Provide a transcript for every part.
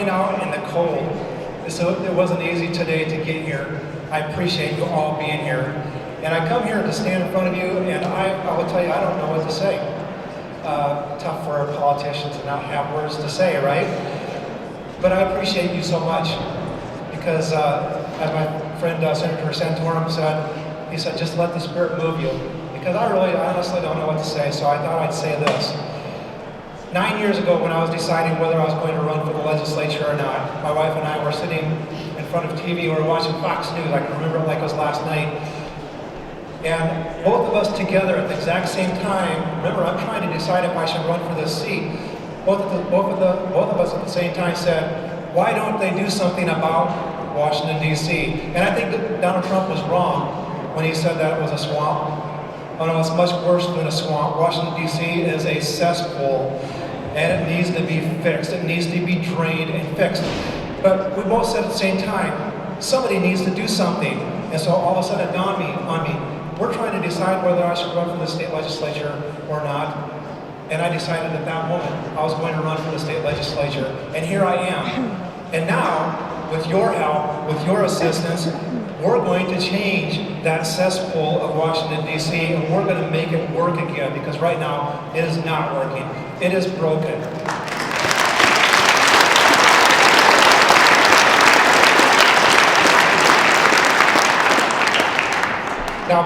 coming out in the cold. So it wasn't easy today to get here. I appreciate you all being here. And I come here to stand in front of you, and I will tell you, I don't know what to say. Tough for a politician to not have words to say, right? But I appreciate you so much because, as my friend Senator Santorum said, he said, just let the Spirit move you. Because I honestly don't know what to say, so I thought I'd say this. 9 years ago, when I was deciding whether I was going to run for the legislature or not, my wife and I were sitting in front of TV, we were watching Fox News. I can remember it like it was last night. And both of us together at the exact same time, remember, I'm trying to decide if I should run for this seat. Both of us at the same time said, why don't they do something about Washington, D.C.? And I think that Donald Trump was wrong when he said that it was a swamp. Oh no, it's much worse than a swamp. Washington, D.C. is a cesspool, and it needs to be fixed. It needs to be drained and fixed. But we both said at the same time, somebody needs to do something. And so all of a sudden it dawned on me, we're trying to decide whether I should run for the state legislature or not. And I decided at that moment I was going to run for the state legislature. And here I am. And now, with your help, with your assistance, we're going to change that cesspool of Washington, D.C., and we're going to make it work again, because right now it is not working. It is broken. Now,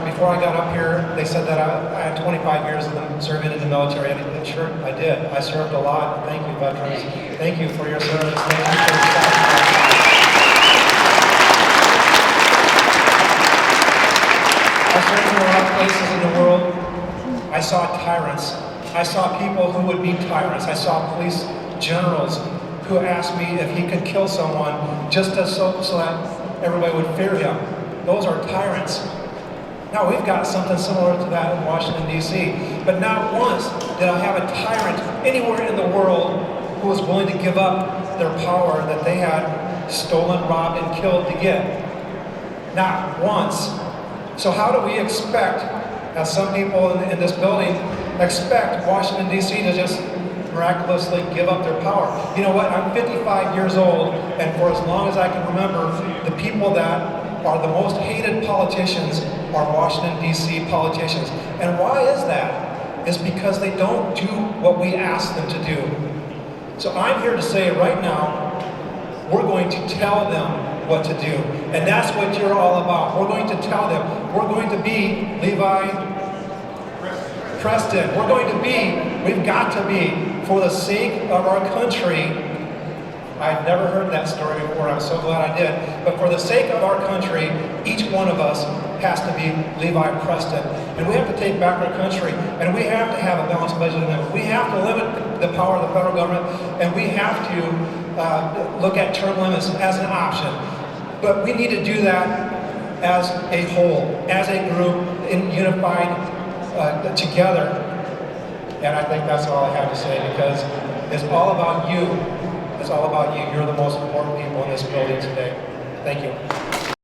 before I got up here, they said that I had 25 years of serving in the military. And sure, I did. I served a lot. Thank you, veterans. Thank you for your service. Thank you for your sacrifice. I served in a lot of places in the world. I saw tyrants. I saw people who would be tyrants. I saw police generals who asked me if he could kill someone just so that everybody would fear him. Those are tyrants. Now we've got something similar to that in Washington, D.C. But not once did I have a tyrant anywhere in the world who was willing to give up their power that they had stolen, robbed, and killed to get. Not once. So how do we expect, as some people in this building expect Washington, D.C. to just miraculously give up their power? You know what? I'm 55 years old, and for as long as I can remember, the people that are the most hated politicians are Washington, D.C. politicians. And why is that? It's because they don't do what we ask them to do. So I'm here to say right now, we're going to tell them what to do. And that's what you're all about. We're going to tell them. We're going to be Levi Preston. We're going to be, we've got to be, for the sake of our country. I've never heard that story before. I'm so glad I did. But for the sake of our country, each one of us has to be Levi Preston. And we have to take back our country. And we have to have a balanced budget amendment. We have to limit the power of the federal government. And we have to look at term limits as an option. But we need to do that as a whole, as a group, unified together. And I think that's all I have to say, because it's all about you. It's all about you. You're the most important people in this building today. Thank you.